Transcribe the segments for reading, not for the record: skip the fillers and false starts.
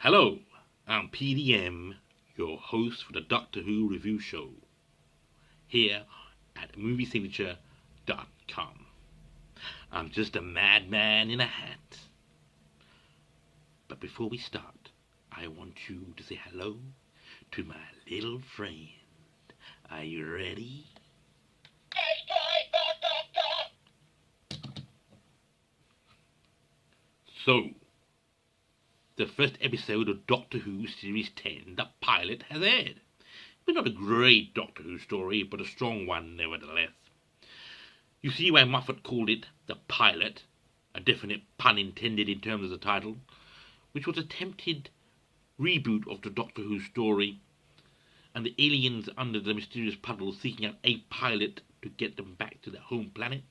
Hello, I'm PDM, your host for the Doctor Who Review Show, here at MovieSignature.com. I'm just a madman in a hat. But before we start, I want you to say hello to my little friend. Are you ready? So, the first episode of Doctor Who Series 10, the pilot, has aired. It's not a great Doctor Who story, but a strong one nevertheless. You see why Moffat called it the pilot, a definite pun intended in terms of the title, which was an attempted reboot of the Doctor Who story, and the aliens under the mysterious puddle seeking out a pilot to get them back to their home planet,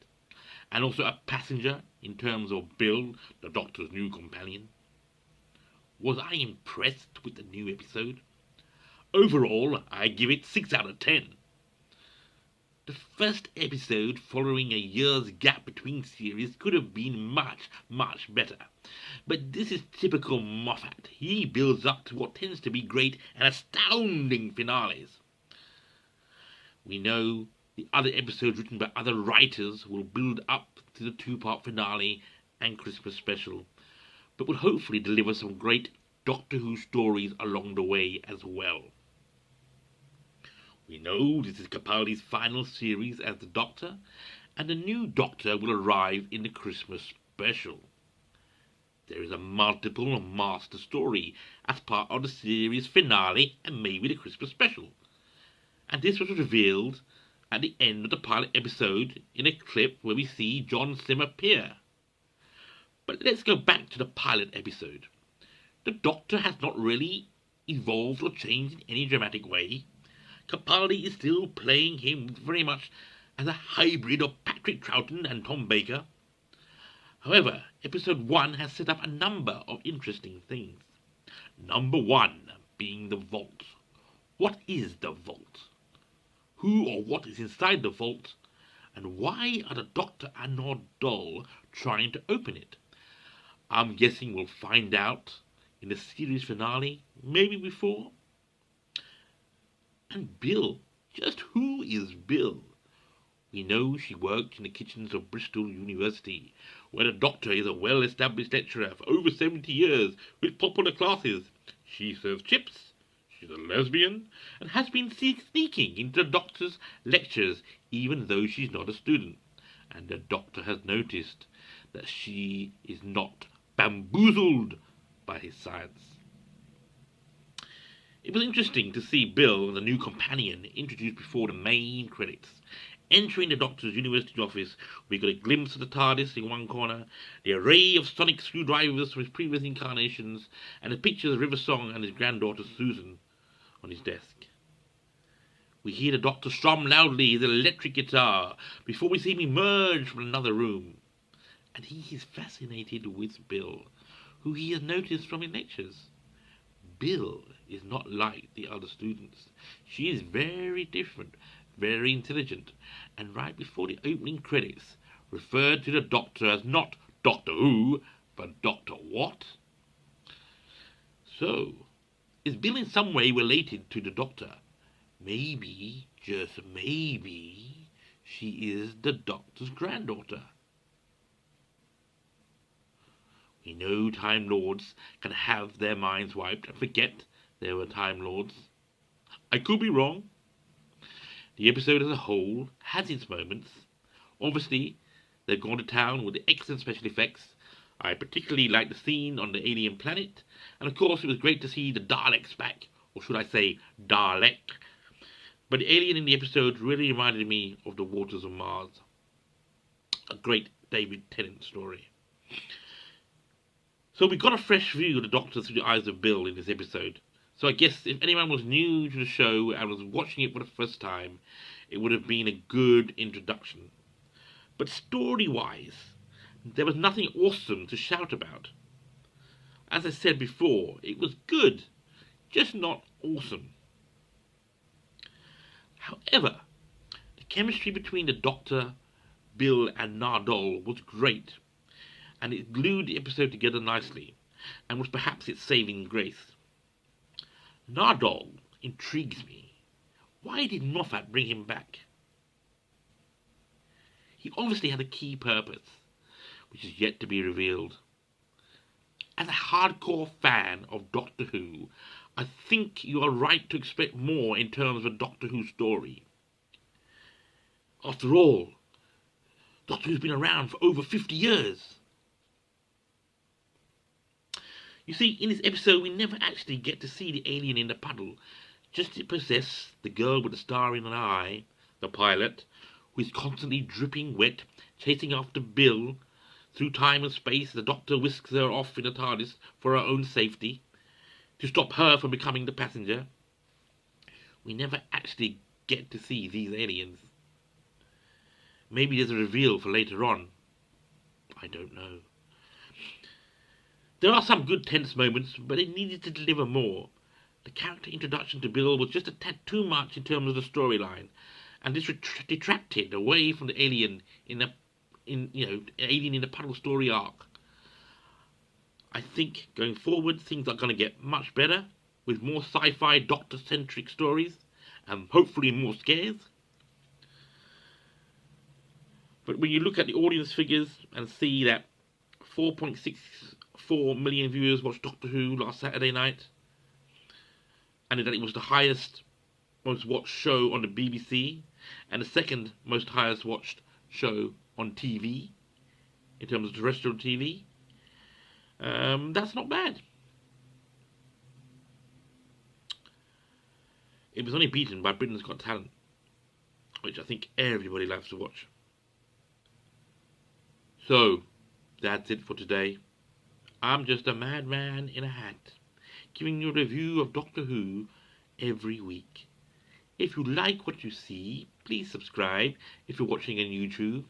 and also a passenger in terms of Bill, the Doctor's new companion. Was I impressed with the new episode? Overall, I give it 6 out of 10. The first episode, following a year's gap between series, could have been much better. But this is typical Moffat. He builds up to what tends to be great and astounding finales. We know the other episodes written by other writers will build up to the 2-part finale and Christmas special, but will hopefully deliver some great Doctor Who stories along the way as well. We know this is Capaldi's final series as the Doctor, and the new Doctor will arrive in the Christmas special. There is a multiple master story as part of the series finale and maybe the Christmas special. And this was revealed at the end of the pilot episode in a clip where we see John Sim appear. But let's go back to the pilot episode. The Doctor has not really evolved or changed in any dramatic way. Capaldi is still playing him very much as a hybrid of Patrick Troughton and Tom Baker. However, episode 1 has set up a number of interesting things. Number 1 being the vault. What is the vault? Who or what is inside the vault? And why are the Doctor and Nardole trying to open it? I'm guessing we'll find out in the series finale, maybe before. And Bill, just who is Bill? We know she worked in the kitchens of Bristol University, where the Doctor is a well-established lecturer for over 70 years with popular classes. She serves chips, she's a lesbian, and has been sneaking into the Doctor's lectures even though she's not a student. And the Doctor has noticed that she is not bamboozled by his science. It was interesting to see Bill, the new companion, introduced before the main credits. Entering the Doctor's university office, we got a glimpse of the TARDIS in one corner, the array of sonic screwdrivers from his previous incarnations, and the pictures of River Song and his granddaughter Susan on his desk. We hear the Doctor strum loudly his electric guitar before we see him emerge from another room. And he is fascinated with Bill, who he has noticed from his lectures. Bill is not like the other students. She is very different, very intelligent, and right before the opening credits, referred to the Doctor as not Doctor Who, but Doctor What? So, is Bill in some way related to the Doctor? Maybe, just maybe, she is the Doctor's granddaughter. We know Time Lords can have their minds wiped and forget they were Time Lords. I could be wrong. The episode as a whole has its moments. Obviously, they've gone to town with the excellent special effects. I particularly like the scene on the alien planet, and of course it was great to see the Daleks back, or should I say Dalek. But the alien in the episode really reminded me of The Waters of Mars. A great David Tennant story. So we got a fresh view of the Doctor through the eyes of Bill in this episode. So I guess if anyone was new to the show and was watching it for the first time, it would have been a good introduction. But story-wise, there was nothing awesome to shout about. As I said before, it was good, just not awesome. However, the chemistry between the Doctor, Bill and Nardole was great, and it glued the episode together nicely. and was perhaps its saving grace. Nardole intrigues me. Why did Moffat bring him back? He obviously had a key purpose, which is yet to be revealed. As a hardcore fan of Doctor Who, I think you are right to expect more in terms of a Doctor Who story. After all, Doctor Who's been around for over 50 years. You see, in this episode we never actually get to see the alien in the puddle, just to possess the girl with the star in her eye, the pilot, who is constantly dripping wet, chasing after Bill through time and space. The Doctor whisks her off in a TARDIS for her own safety, to stop her from becoming the passenger. We never actually get to see these aliens. Maybe there's a reveal for later on. I don't know. There are some good tense moments, but it needed to deliver more. The character introduction to Bill was just a tad too much in terms of the storyline, and this detracted away from the alien alien in the puddle story arc. I think going forward things are going to get much better, with more sci-fi Doctor-centric stories, and hopefully more scares. But when you look at the audience figures and see that 4.64 million viewers watched Doctor Who last Saturday night, and that it was the highest, most watched show on the BBC, and the second most highest watched show on TV, in terms of terrestrial TV, that's not bad. It was only beaten by Britain's Got Talent, which I think everybody loves to watch. So, that's it for today. I'm just a madman in a hat, giving you a review of Doctor Who every week. If you like what you see, please subscribe if you're watching on YouTube.